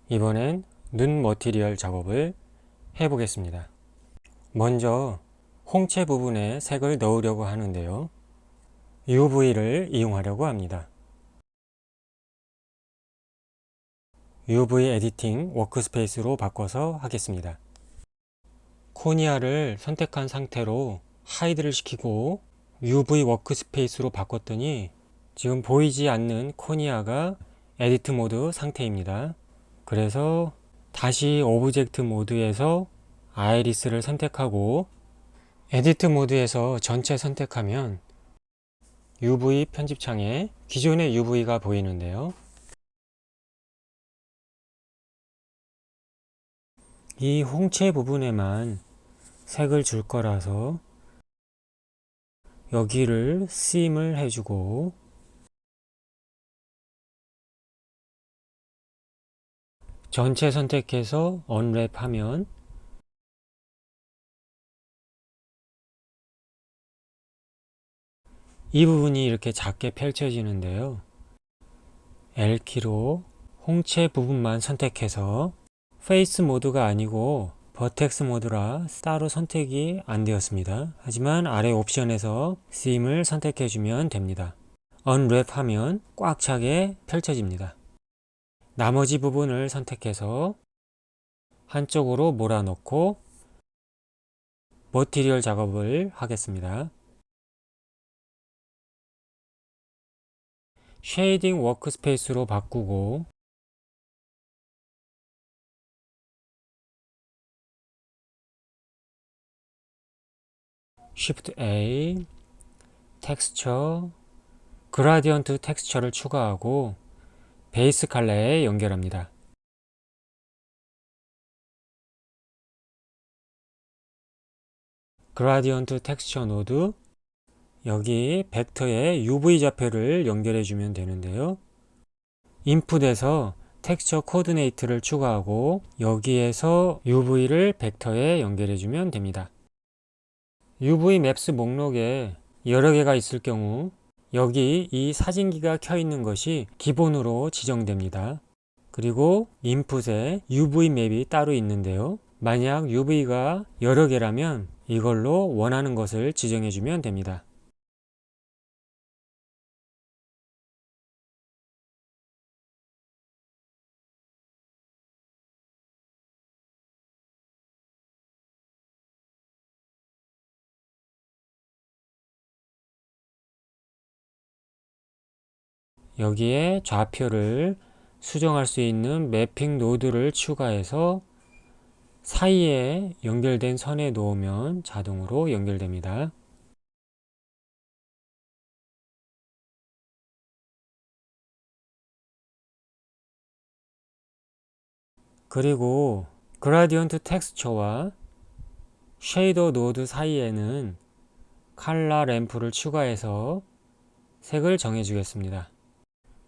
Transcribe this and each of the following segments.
이번엔 눈 머티리얼 작업을 해보겠습니다. 먼저 홍채 부분에 색을 넣으려고 하는데요. UV를 이용하려고 합니다. UV 에디팅 워크스페이스로 바꿔서 하겠습니다. 코니아를 선택한 상태로 하이드를 시키고 UV 워크스페이스로 바꿨더니 지금 보이지 않는 코니아가 에디트 모드 상태입니다. 그래서 다시 오브젝트 모드에서 아이리스를 선택하고 에디트 모드에서 전체 선택하면 UV 편집창에 기존의 UV가 보이는데요. 이 홍채 부분에만 색을 줄 거라서 여기를 쓰임을 해주고 전체 선택해서 언랩하면 이 부분이 이렇게 작게 펼쳐지는데요. L키로 홍채 부분만 선택해서 페이스 모드가 아니고 버텍스 모드라 따로 선택이 안 되었습니다. 하지만 아래 옵션에서 쓰임을 선택해 주면 됩니다. 언랩하면 꽉 차게 펼쳐집니다. 나머지 부분을 선택해서 한쪽으로 몰아넣고 머티리얼 작업을 하겠습니다. 쉐이딩 워크스페이스로 바꾸고 Shift A 텍스처 그라디언트 텍스처를 추가하고 베이스 컬러에 연결합니다. 그라디언트 텍스처 노드 여기 벡터에 UV 좌표를 연결해 주면 되는데요. 인풋에서 텍스처 코디네이트를 추가하고 여기에서 UV를 벡터에 연결해 주면 됩니다. UV 맵스 목록에 여러 개가 있을 경우 여기 이 사진기가 켜 있는 것이 기본으로 지정됩니다. 그리고 인풋에 UV 맵이 따로 있는데요. 만약 UV가 여러 개라면 이걸로 원하는 것을 지정해 주면 됩니다. 여기에 좌표를 수정할 수 있는 매핑 노드를 추가해서 사이에 연결된 선에 놓으면 자동으로 연결됩니다. 그리고 그라디언트 텍스처와 쉐이더 노드 사이에는 컬러 램프를 추가해서 색을 정해 주겠습니다.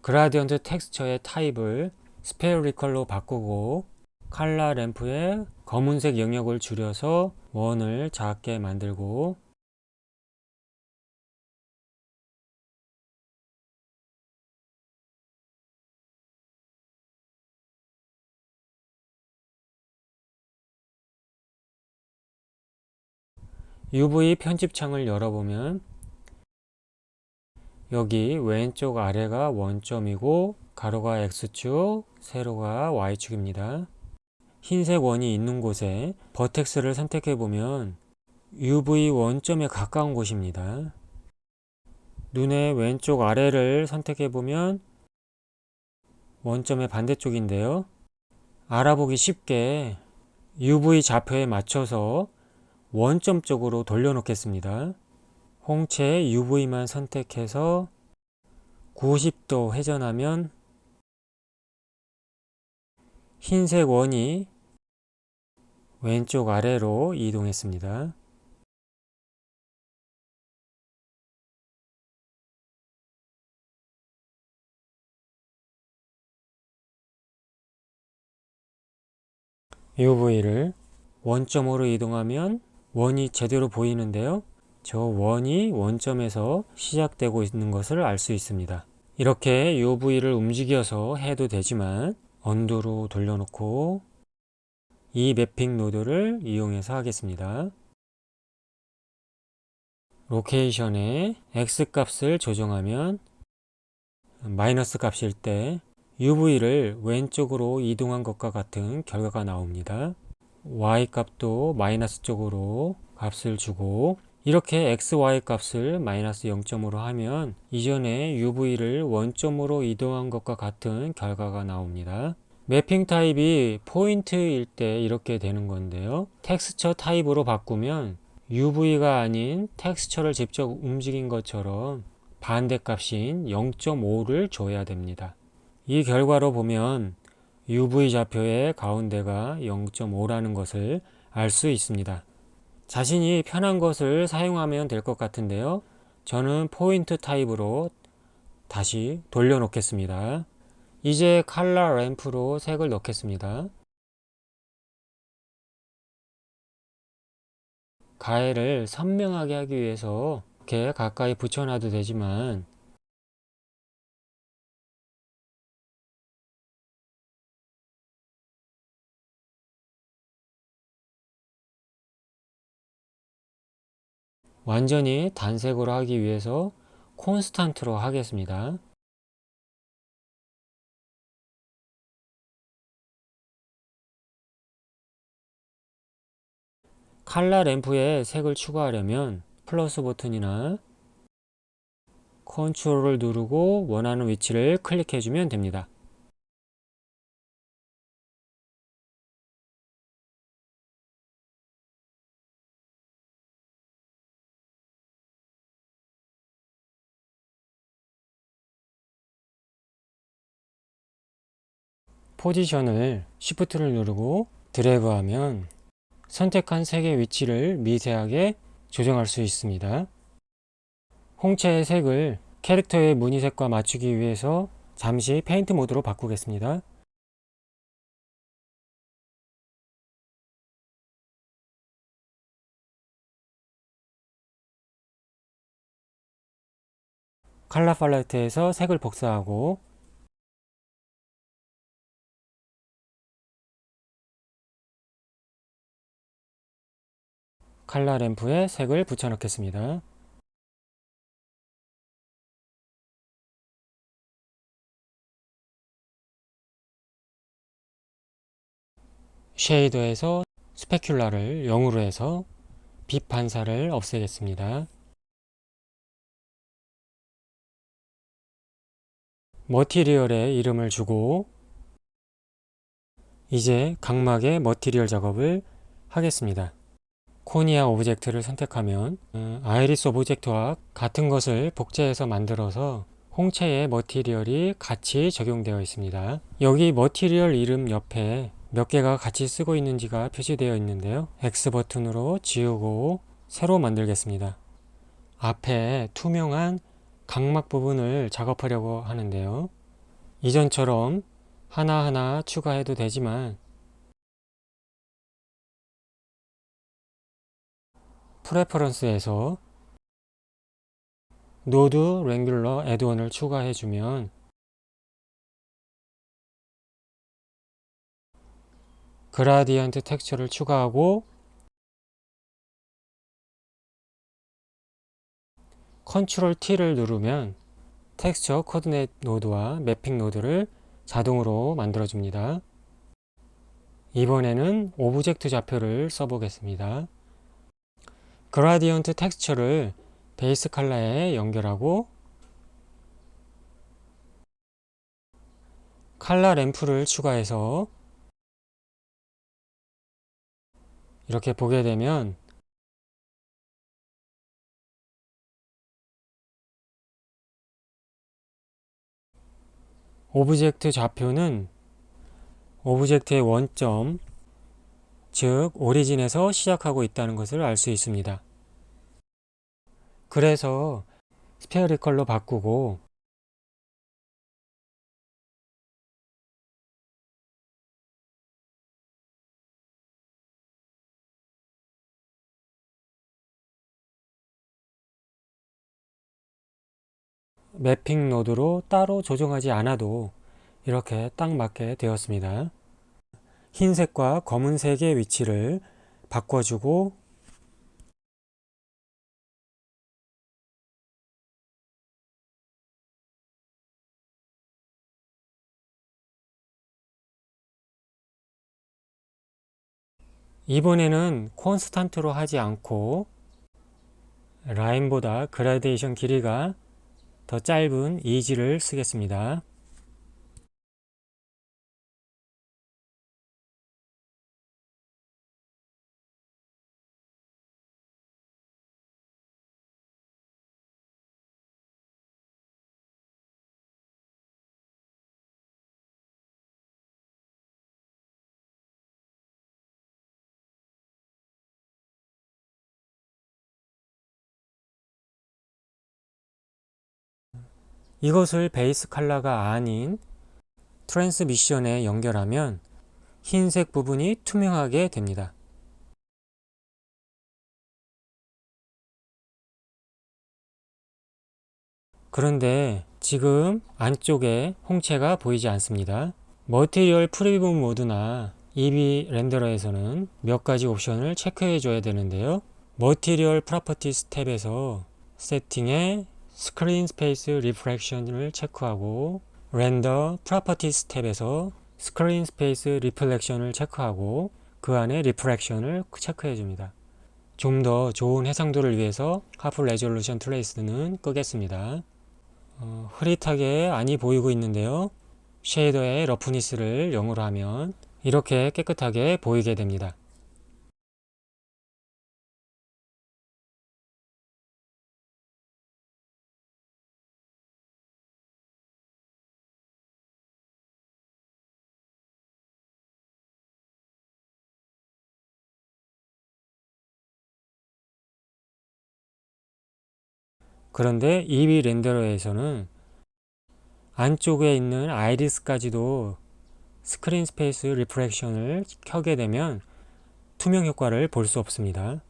그라디언트 텍스처의 타입을 스페리컬로 바꾸고 컬러 램프의 검은색 영역을 줄여서 원을 작게 만들고 UV 편집창을 열어보면 여기 왼쪽 아래가 원점이고 가로가 X축, 세로가 Y축입니다. 흰색 원이 있는 곳에 버텍스를 선택해 보면 UV 원점에 가까운 곳입니다. 눈의 왼쪽 아래를 선택해 보면 원점의 반대쪽인데요. 알아보기 쉽게 UV 좌표에 맞춰서 원점 쪽으로 돌려놓겠습니다. 홍채 UV만 선택해서 90도 회전하면 흰색 원이 왼쪽 아래로 이동했습니다. UV를 원점으로 이동하면 원이 제대로 보이는데요. 저 원이 원점에서 시작되고 있는 것을 알 수 있습니다. 이렇게 UV를 움직여서 해도 되지만 언두로 돌려놓고 이 매핑 노드를 이용해서 하겠습니다. 로케이션에 X 값을 조정하면 마이너스 값일 때 UV를 왼쪽으로 이동한 것과 같은 결과가 나옵니다. Y 값도 마이너스 쪽으로 값을 주고 이렇게 XY 값을 마이너스 0점으로 하면 이전에 UV를 원점으로 이동한 것과 같은 결과가 나옵니다. 매핑 타입이 포인트일 때 이렇게 되는 건데요. 텍스처 타입으로 바꾸면 UV가 아닌 텍스처를 직접 움직인 것처럼 반대값인 0.5를 줘야 됩니다. 이 결과로 보면 UV 좌표의 가운데가 0.5라는 것을 알 수 있습니다. 자신이 편한 것을 사용하면 될 것 같은데요. 저는 포인트 타입으로 다시 돌려놓겠습니다. 이제 컬러 램프로 색을 넣겠습니다. 가해를 선명하게 하기 위해서 이렇게 가까이 붙여놔도 되지만 완전히 단색으로 하기 위해서 콘스탄트로 하겠습니다. 컬러 램프에 색을 추가하려면 플러스 버튼이나 컨트롤을 누르고 원하는 위치를 클릭해주면 됩니다. 포지션을 Shift를 누르고 드래그하면 선택한 색의 위치를 미세하게 조정할 수 있습니다. 홍채의 색을 캐릭터의 무늬색과 맞추기 위해서 잠시 페인트 모드로 바꾸겠습니다. 컬러 팔레트에서 색을 복사하고 컬러 램프에 색을 붙여 넣겠습니다. 쉐이더에서 스페큘라를 0으로 해서 빛 반사를 없애겠습니다. 머티리얼에 이름을 주고 이제 각막의 머티리얼 작업을 하겠습니다. 코니아 오브젝트를 선택하면 아이리스 오브젝트와 같은 것을 복제해서 만들어서 홍채의 머티리얼이 같이 적용되어 있습니다. 여기 머티리얼 이름 옆에 몇 개가 같이 쓰고 있는지가 표시되어 있는데요. X 버튼으로 지우고 새로 만들겠습니다. 앞에 투명한 각막 부분을 작업하려고 하는데요. 이전처럼 하나하나 추가해도 되지만 프레퍼런스에서 노드 랭귤러 애드원을 추가해주면 그라디언트 텍스처를 추가하고 컨트롤 T를 누르면 텍스처 코디네이트 노드와 매핑 노드를 자동으로 만들어줍니다. 이번에는 오브젝트 좌표를 써보겠습니다. 그라디언트 텍스처를 베이스 컬러에 연결하고 컬러 램프를 추가해서 이렇게 보게 되면 오브젝트 좌표는 오브젝트의 원점, 즉 오리진에서 시작하고 있다는 것을 알 수 있습니다. 그래서 스페어리컬로 바꾸고 매핑 노드로 따로 조정하지 않아도 이렇게 딱 맞게 되었습니다. 흰색과 검은색의 위치를 바꿔주고 이번에는 콘스탄트로 하지 않고 라인보다 그라데이션 길이가 더 짧은 이지를 쓰겠습니다. 이것을 베이스 컬러가 아닌 트랜스미션에 연결하면 흰색 부분이 투명하게 됩니다. 그런데 지금 안쪽에 홍채가 보이지 않습니다. 머티리얼 프리뷰 모드나 EV 렌더러에서는 몇 가지 옵션을 체크해 줘야 되는데요. 머티리얼 프로퍼티스 탭에서 세팅에 스크린 스페이스 리프렉션을 체크하고 렌더 프로퍼티스 탭에서 스크린 스페이스 리플렉션을 체크하고 그 안에 리프렉션을 체크해 줍니다. 좀 더 좋은 해상도를 위해서 하프 레졸루션 트레이스는 끄겠습니다. 흐릿하게 안이 보이고 있는데요. 쉐이더의 러프니스를 0으로 하면 이렇게 깨끗하게 보이게 됩니다. 그런데 EV 렌더러에서는 안쪽에 있는 아이리스까지도 스크린 스페이스 리프렉션을 켜게 되면 투명 효과를 볼 수 없습니다.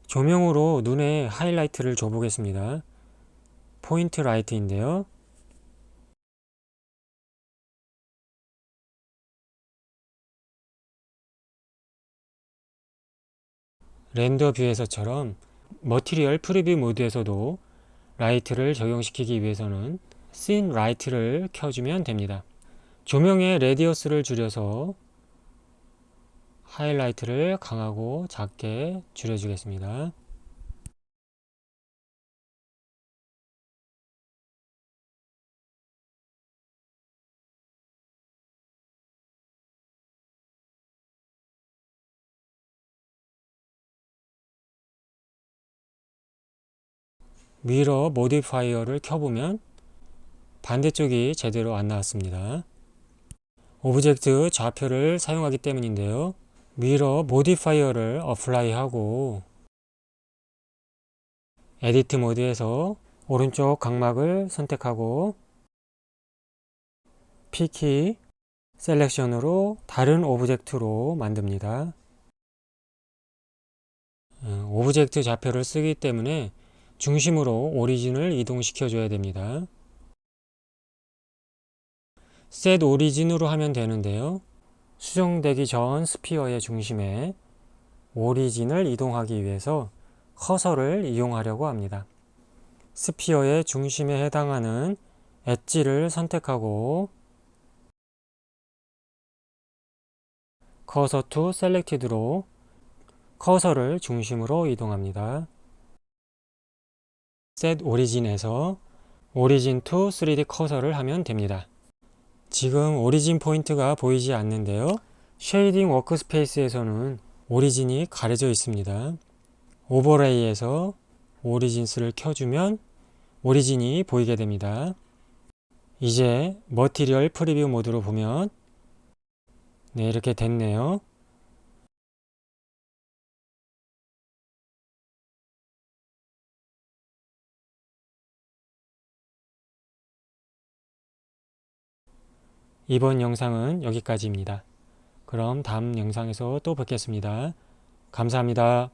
조명으로 눈에 하이라이트를 줘보겠습니다. 포인트 라이트인데요. 렌더 뷰에서처럼 머티리얼 프리뷰 모드에서도 라이트를 적용시키기 위해서는 씬 라이트를 켜주면 됩니다. 조명의 레디어스를 줄여서 하이라이트를 강하고 작게 줄여주겠습니다. 미러 모디파이어를 켜보면 반대쪽이 제대로 안 나왔습니다. 오브젝트 좌표를 사용하기 때문인데요. 미러 모디파이어를 어플라이하고 에디트 모드에서 오른쪽 각막을 선택하고 P키 셀렉션으로 다른 오브젝트로 만듭니다. 오브젝트 좌표를 쓰기 때문에 중심으로 오리진을 이동시켜 줘야 됩니다. 셋 오리진으로 하면 되는데요. 수정되기 전 스피어의 중심에 오리진을 이동하기 위해서 커서를 이용하려고 합니다. 스피어의 중심에 해당하는 엣지를 선택하고 커서 투 셀렉티드로 커서를 중심으로 이동합니다. 셋 오리진에서 오리진 투 3D 커서를 하면 됩니다. 지금 오리진 포인트가 보이지 않는데요. 쉐이딩 워크스페이스에서는 오리진이 가려져 있습니다. 오버레이에서 오리진스를 켜주면 오리진이 보이게 됩니다. 이제 머티리얼 프리뷰 모드로 보면 네, 이렇게 됐네요. 이번 영상은 여기까지입니다. 그럼 다음 영상에서 또 뵙겠습니다. 감사합니다.